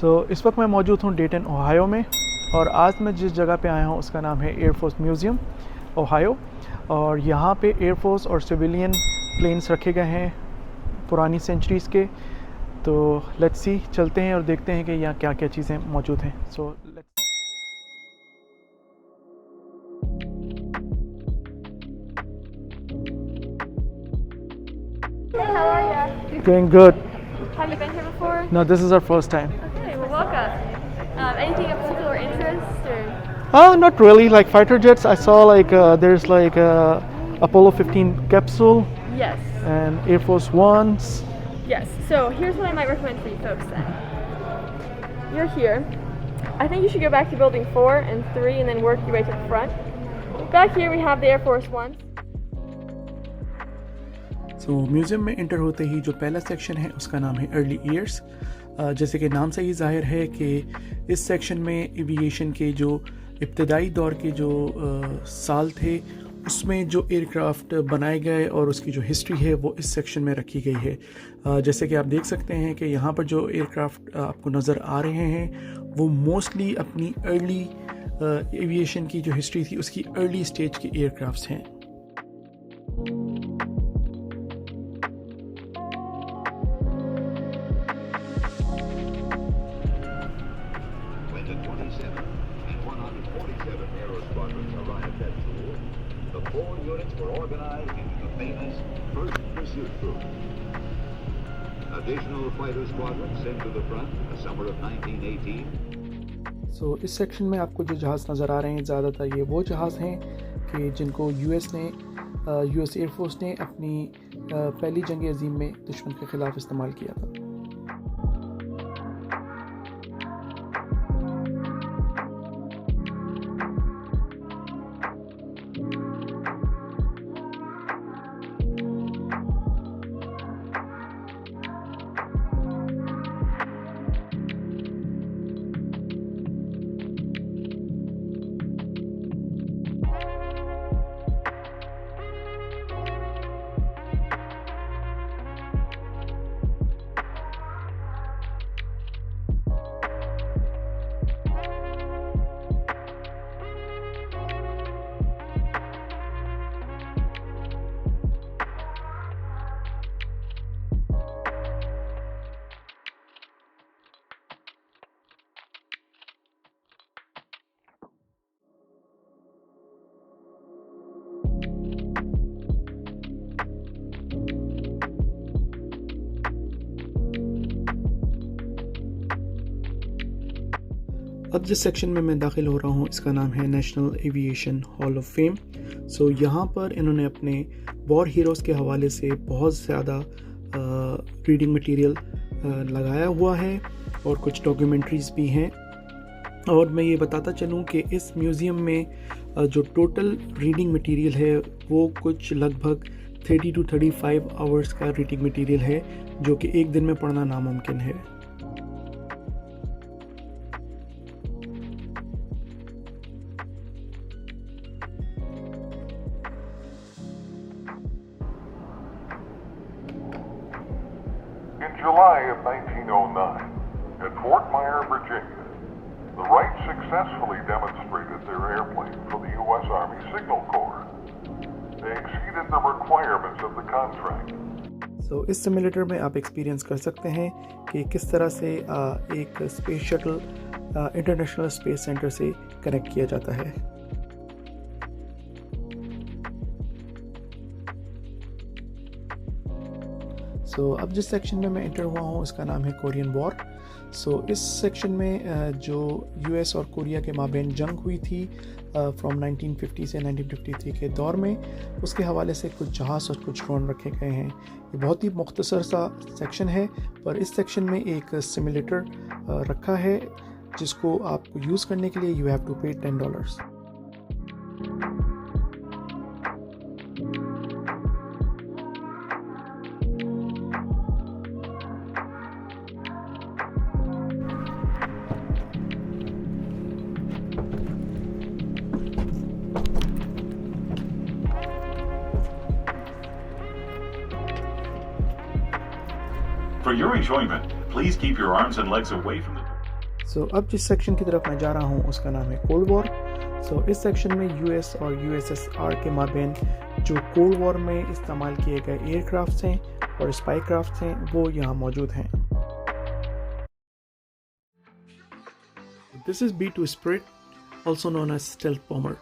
इस वक्त मैं मौजूद हूँ डेटन ओहायो में, और आज मैं जिस जगह पे आया हूँ उसका नाम है एयरफोर्स म्यूज़ियम ओहायो। और यहाँ पे एयरफोर्स और सिविलियन प्लेन्स रखे गए हैं पुरानी सेंचुरीज़ के। तो लेट्स सी, चलते हैं और देखते हैं कि यहाँ क्या क्या चीज़ें मौजूद हैं। Hey, how are you? Doing good. Have you been here before? No, this is our first time. Okay, well, welcome. Anything of particular interest, or? Not really. Like fighter jets, I saw like there's like Apollo 15 capsule Yes. and Air Force Ones. Yes. So here's what I might recommend for you folks then. You're here. I think you should go back to building 4 and 3 and then work your way to the front. Back here we have the Air Force Ones. Museum में inter होते ही जो पहला section है उसका नाम है early years. जैसे कि नाम से ही जाहिर है कि इस सेक्शन में एविएशन के जो इब्तदाई दौर के जो साल थे उसमें जो एयरक्राफ्ट बनाए गए और उसकी जो हिस्ट्री है वो इस सेक्शन में रखी गई है। जैसे कि आप देख सकते हैं कि यहाँ पर जो एयरक्राफ्ट आपको नज़र आ रहे हैं वो मोस्टली अपनी अर्ली एविएशन की जो हिस्ट्री थी उसकी अर्ली स्टेज के एयरक्राफ्ट्स हैं। Additional fighter squadrons sent to the front in the summer of 1918. इस सेक्शन में आपको जो जहाज़ नज़र आ रहे हैं ज़्यादातर ये वो जहाज़ हैं कि जिनको यूएस एयरफोर्स ने अपनी पहली जंग अज़ीम में दुश्मन के ख़िलाफ़ इस्तेमाल किया था। अब जिस सेक्शन में मैं दाखिल हो रहा हूँ इसका नाम है national aviation hall of fame. यहाँ पर इन्होंने अपने वॉर हीरोज़ के हवाले से बहुत ज़्यादा रीडिंग मटेरियल लगाया हुआ है और कुछ डॉक्यूमेंट्रीज़ भी हैं। और मैं ये बताता चलूँ कि इस म्यूज़ियम में जो टोटल रीडिंग मटेरियल है वो कुछ लगभग 30 to 35 आवर्स का रीडिंग मटेरियल है जो कि एक दिन में पढ़ना नामुमकिन है। In July of 1909, at Fort Myer, Virginia, the Wrights successfully demonstrated their airplane for the U.S. Army Signal Corps. They exceeded the requirements of the contract. इस सिमुलेटर में आप एक्सपीरियंस कर सकते हैं कि किस तरह से एक space shuttle international space centre से कनेक्ट किया जाता है। अब जिस सेक्शन में मैं इंटर हुआ हूँ उसका नाम है कोरियन वॉर। इस सेक्शन में जो यूएस और कोरिया के माबैन जंग हुई थी फ्रॉम 1950 से 1953 के दौर में, उसके हवाले से कुछ जहाज़ और कुछ ड्रोन रखे गए हैं। ये बहुत ही मुख्तसर सा सेक्शन है, पर इस सेक्शन में एक सिमुलेटर रखा है जिसको आपको यूज़ करने के लिए यू हैव टू पे $10। For your enjoyment, please keep your arms and legs away from the door. सो अब जिस सेक्शन की तरफ मैं जा रहा हूँ उसका नाम है कोल्ड वॉर। सो इस सेक्शन में यूएस और यूएसएसआर के माबेन जो कोल्ड वॉर में इस्तेमाल किए गए एयरक्राफ्ट्स हैं और स्पाई क्राफ्ट्स हैं वो यहाँ मौजूद हैं। This is B-2 Spirit, also known as stealth bomber.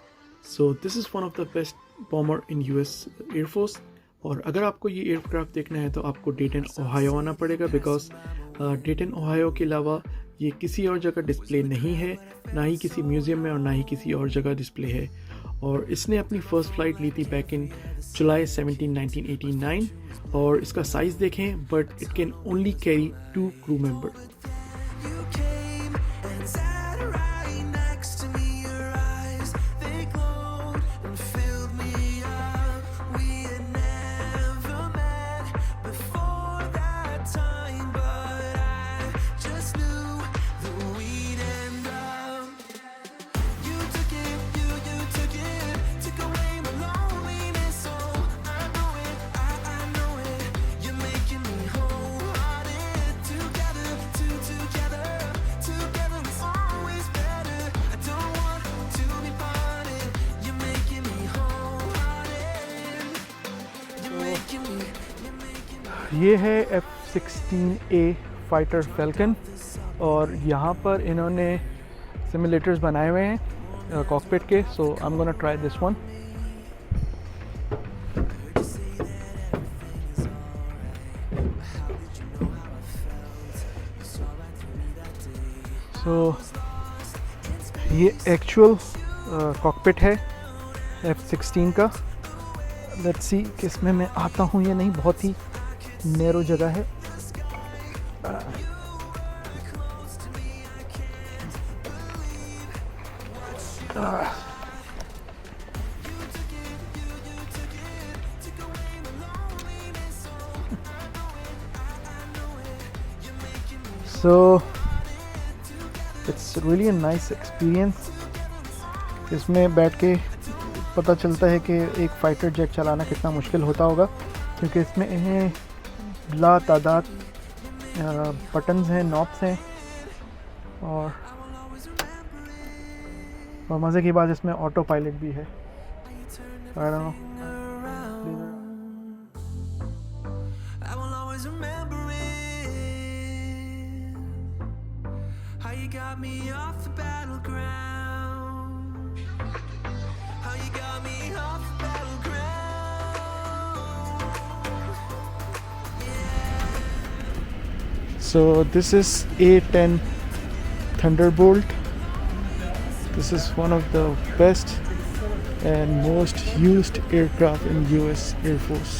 So this is one of the best bomber in US Air Force. और अगर आपको ये एयरक्राफ्ट देखना है तो आपको डेटन ओहायो आना पड़ेगा, बिकॉज डेटन ओहायो के अलावा ये किसी और जगह डिस्प्ले नहीं है, ना ही किसी म्यूज़ियम में और ना ही किसी और जगह डिस्प्ले है। और इसने अपनी फ़र्स्ट फ्लाइट ली थी बैक इन जुलाई 17, 1989 और इसका साइज़ देखें, but it can only carry 2 crew member. ये है F-16A फाइटर फैल्कन और यहाँ पर इन्होंने सिमुलेटर्स बनाए हुए हैं कॉकपिट के। So I am gonna try this one. So ये एक्चुअल कॉकपिट है F-16 का। लेट्स सी कि इसमें मैं आता हूँ या नहीं, बहुत ही नैरो जगह है। So it's really a nice experience. इसमें बैठ के पता चलता है कि एक फ़ाइटर जेट चलाना कितना मुश्किल होता होगा, क्योंकि इसमें इन्हें ला तादाद बटन्स हैं, नॉब्स हैं और मज़े की बात इसमें ऑटो पायलट भी है। I don't know. So this is A-10 Thunderbolt. This is one of the best and most used aircraft in US Air Force.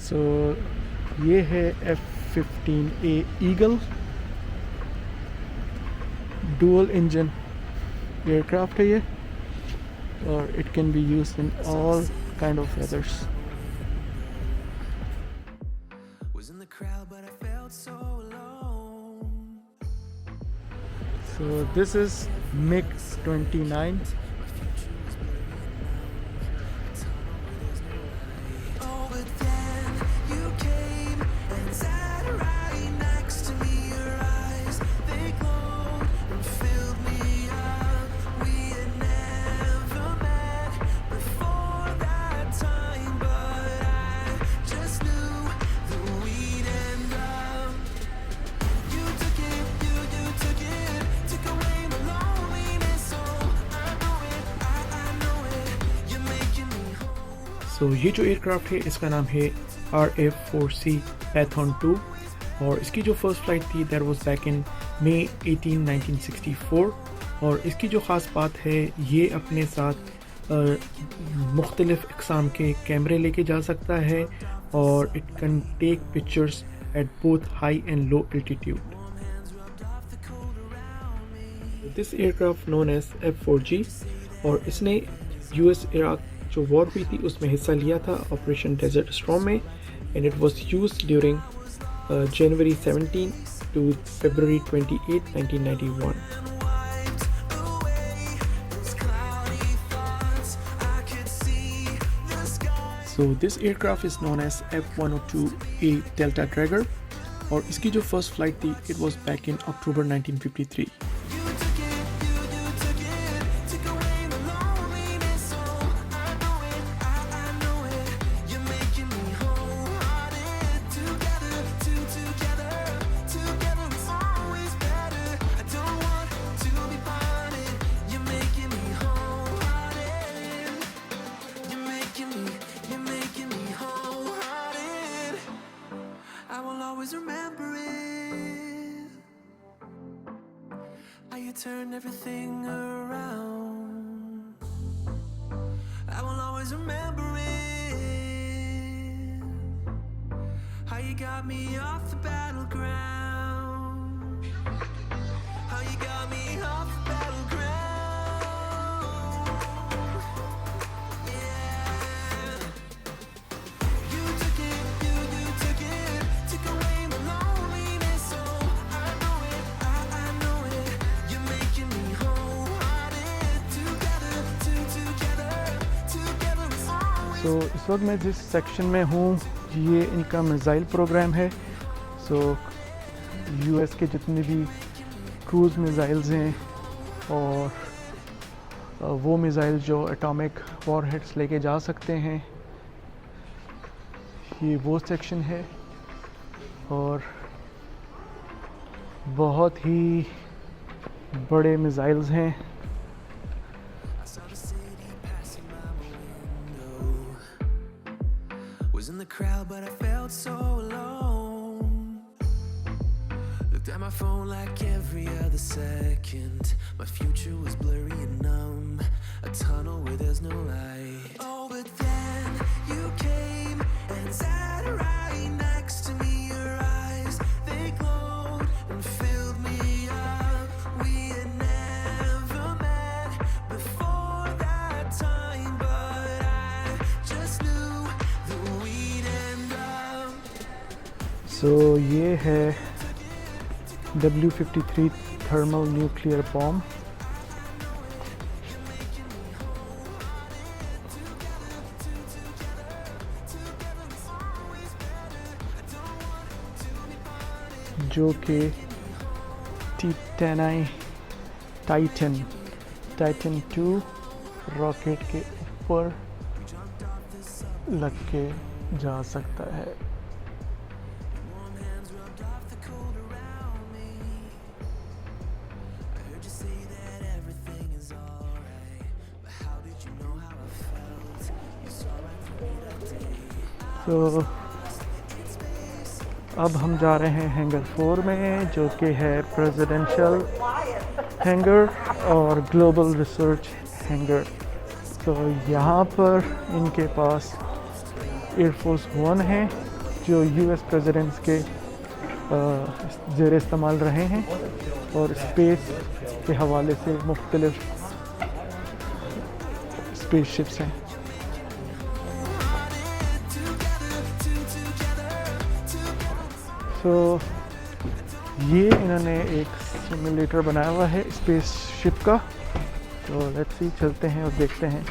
So ये है F-15A Eagle, dual engine aircraft है ये, और it can be used in all kind of weathers. So this is MiG-29. तो ये जो aircraft है इसका नाम है RF-4C Python 2 और इसकी जो फर्स्ट फ्लाइट थी दैट वाज बैक इन मई 18, 1964। और इसकी जो ख़ास बात है ये अपने साथ मुख्तलिफ़ अक़साम के कैमरे लेके जा सकता है और it can take pictures at both high and low altitude. This aircraft known as F-4G और इसने US इराक जो वॉर हुई थी उसमें हिस्सा लिया था ऑपरेशन डेजर्ट स्टॉर्म में, and it was used during January 17 to February 28, 1991। So this aircraft is known as F-102A Delta Dragger और इसकी जो फर्स्ट फ्लाइट थी it was back in October 1953. I will always remember it. How you turned everything around. I will always remember it. How you got me off the battleground. How you got me off the battleground. Yeah. You took it, you took it. Took away my loneliness, oh, I know it, I know it. You're making me wholehearted. Together, together it's always. So इस वक्त मैं जिस section में हूँ ये इनका missile programme है. So US के जितने भी क्रूज़ मिसाइल्स हैं और वो मिसाइल जो एटॉमिक वॉरहेड्स लेके जा सकते हैं, ये वो सेक्शन है. और बहुत ही बड़े मिसाइल्स हैं. I saw the city passing by my window. Was in the crowd, but I felt so alone. Looked at my phone like every other second. My future was blurry and numb. A tunnel where there's no light. Oh, but then you came and sat right next to me. Your eyes, they glowed and filled me up. We had never met before that time, but I just knew that we'd end up. So ये है W-53 thermal nuclear bomb. जो कि Titan 2 rocket के ऊपर लग के जा सकता है. Warm hands rubbed off the cold around me. I heard you say that everything is alright, but how did you know how I felt? You saw right through me that day. तो अब हम जा रहे हैं hanger 4 में, जो कि है प्रेसिडेंशियल हैंगर और ग्लोबल रिसर्च हैंगर. तो यहाँ पर इनके पास एयरफोर्स 1 है जो यूएस प्रेसिडेंट्स के ज़ेर इस्तेमाल रहे हैं और स्पेस के हवाले से मुख्तलिफ स्पेस शिप्स हैं. तो ये इन्होंने एक सिमुलेटर बनाया हुआ है स्पेस शिप का. तो लेट्स सी, चलते हैं और देखते हैं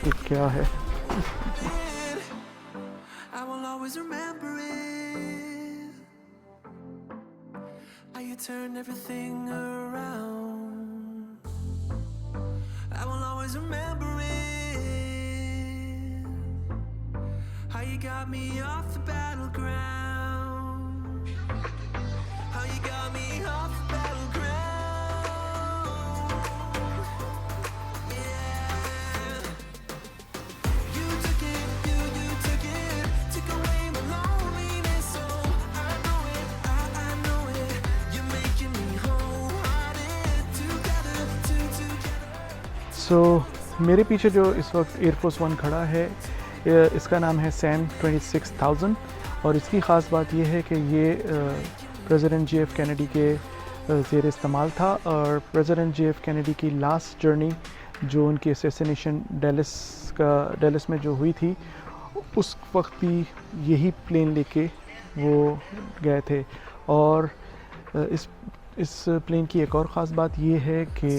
कि क्या है. I will always remember it. How you turned everything around. I will always remember it. How you got me off the battleground. How you got me off the battleground. Yeah. You took it, you took it. Took away my loneliness, oh, I know it, I know it. You're making me wholehearted. Together, together. सो मेरे पीछे जो इस वक्त air force 1 खड़ा है, इसका नाम है सैम 26000 और इसकी ख़ास बात यह है कि ये प्रेसिडेंट JF कैनेडी के ज़ेर इस्तेमाल था. और प्रेसिडेंट JF कैनेडी की लास्ट जर्नी जो उनकी असैसिनेशन डेलिस में जो हुई थी, उस वक्त भी यही प्लेन लेके वो गए थे. और इस प्लेन की एक और ख़ास बात ये है कि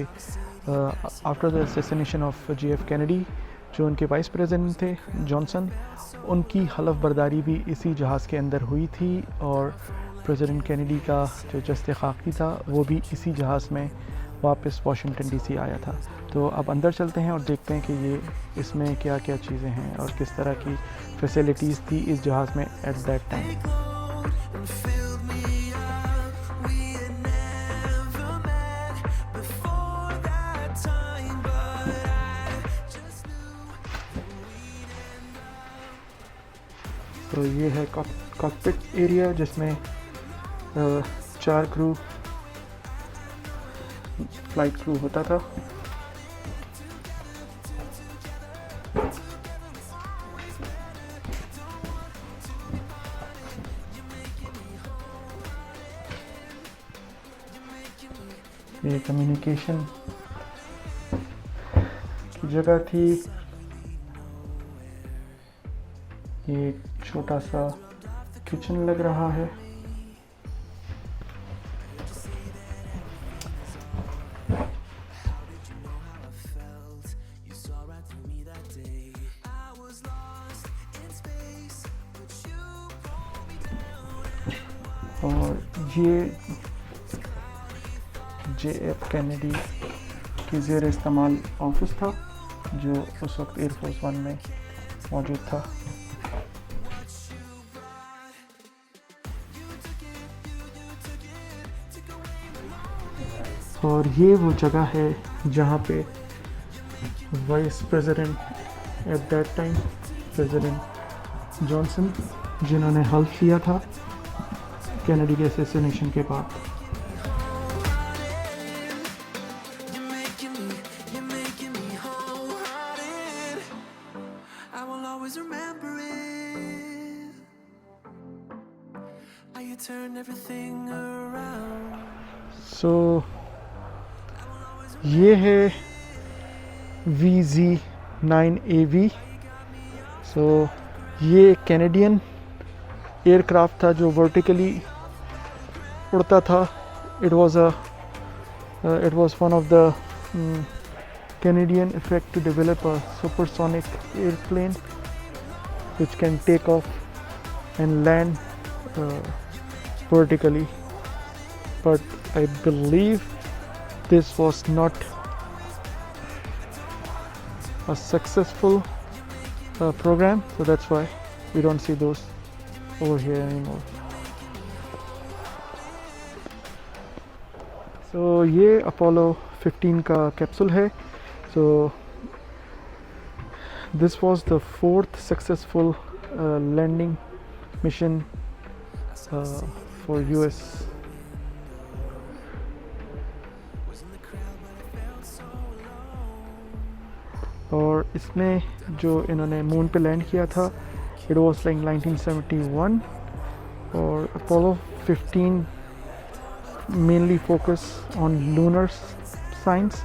after the assassination of JF Kennedy जो उनके वाइस प्रेसिडेंट थे जॉनसन, उनकी हलफ बर्दारी भी इसी जहाज़ के अंदर हुई थी और प्रेसिडेंट कैनेडी का जो जस्ते खाकी था वो भी इसी जहाज़ में वापस वाशिंगटन डीसी आया था। तो अब अंदर चलते हैं और देखते हैं कि ये इसमें क्या क्या चीज़ें हैं और किस तरह की फैसिलिटीज़ थी इस जहाज़ में at that time. And filled me up. We had never met before that time, but I just knew we'd end up. तो ये है कॉकपिट एरिया जिसमें 4 क्रू फ्लाइट क्रू होता था। ये कम्युनिकेशन की जगह थी। ये छोटा सा किचन लग रहा है। You saw right through me that day. I was lost in space, but you pulled me down. और ये JF कैनेडी की ज़ेर इस्तेमाल ऑफिस था जो उस वक्त एयरफोर्स 1 में मौजूद था। और ये वो जगह है जहाँ पे vice president at that time president Johnson, जिन्होंने हल्फ लिया था कैनेडी के असैसिनेशन के बाद। You're making me wholehearted. I will always remember it. How you turned everything around. सो ये है VZ-9AV। सो ये कैनेडियन एयरक्राफ्ट था जो वर्टिकली उड़ता था। It was one of the Canadian effort to develop a supersonic airplane which can take off and land vertically, but I believe this was not a successful program, so that's why we don't see those over here anymore. So ये Apollo 15 का capsule है। So this was the 4th successful landing mission for US. और इसमें जो इन्होंने moon पे land किया था इट वाज लाइक 1971। और Apollo 15 mainly focus on lunar science.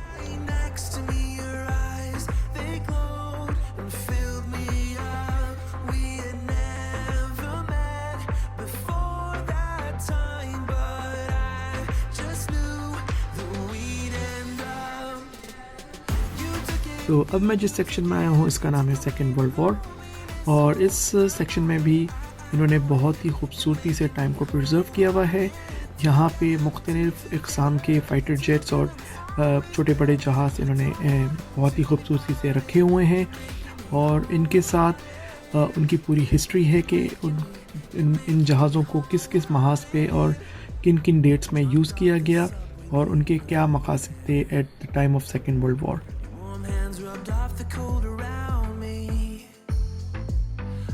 Next to me, your eyes, they glowed and filled me up. We had never met before that time, but I just knew that we'd end up. You took it. तो अब मैं जिस section में आया हूँ इसका नाम है सेकेंड वर्ल्ड वॉर। और इस सेक्शन में भी इन्होंने बहुत ही खूबसूरती से टाइम को प्रिजर्व किया हुआ है। यहाँ पे मुख्तलिफ़ इक़साम के फ़ाइटर जेट्स और छोटे बड़े जहाज़ इन्होंने बहुत ही खूबसूरती से रखे हुए हैं। और इनके साथ उनकी पूरी हिस्ट्री है कि इन जहाज़ों को किस किस महाज पे और किन किन डेट्स में यूज़ किया गया और उनके क्या मकासद थे at the time of second world war. Warm hands rubbed off the cold around me.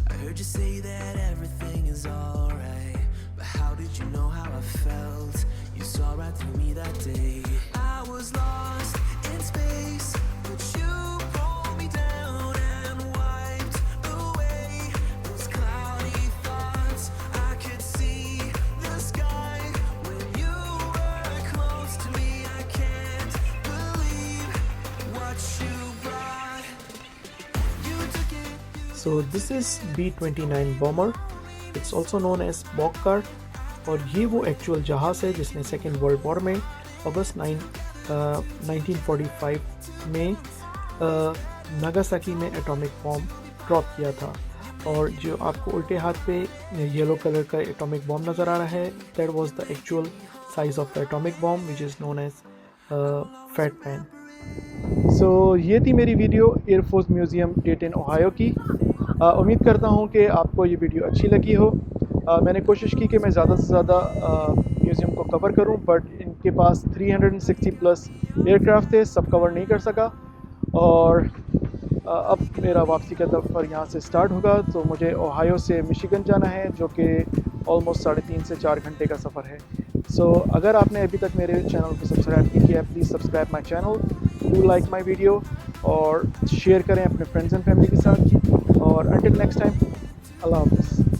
I heard you say that everything is alright, but how did you know how I felt? You saw right through me that day. I was lost in space, but you pulled me down and wiped away those cloudy thoughts. I could see the sky when you were close to me. I can't believe what you brought. You took it. So this is B-29 bomber. It's also known as Bokkar। और ये वो actual जहाज़ है जिसने second world war में अगस्त 1945 में Nagasaki में atomic bomb drop किया था। और जो आपको उल्टे हाथ पे येलो कलर का एटॉमिक बॉम्ब नज़र आ रहा है, that was the actual size of the atomic bomb which is known as Fat Man. So ये थी मेरी video air force museum Dayton Ohio की। उम्मीद करता हूँ कि आपको ये वीडियो अच्छी लगी हो। मैंने कोशिश की कि मैं ज़्यादा से ज़्यादा म्यूज़ियम को कवर करूं, बट इनके पास 360 प्लस एयरक्राफ्ट थे, सब कवर नहीं कर सका। और अब मेरा वापसी का सफ़र यहाँ से स्टार्ट होगा, तो मुझे ओहायो से मिशिगन जाना है, जो कि ऑलमोस्ट 3.5 से 4 घंटे का सफ़र है। सो अगर आपने अभी तक मेरे चैनल को सब्सक्राइब नहीं किया, please subscribe my channel, do like my video और शेयर करें अपने फ्रेंड्स एंड फैमिली के साथ। और अंटिल नेक्स्ट टाइम, अल्लाह हाफ़िज़।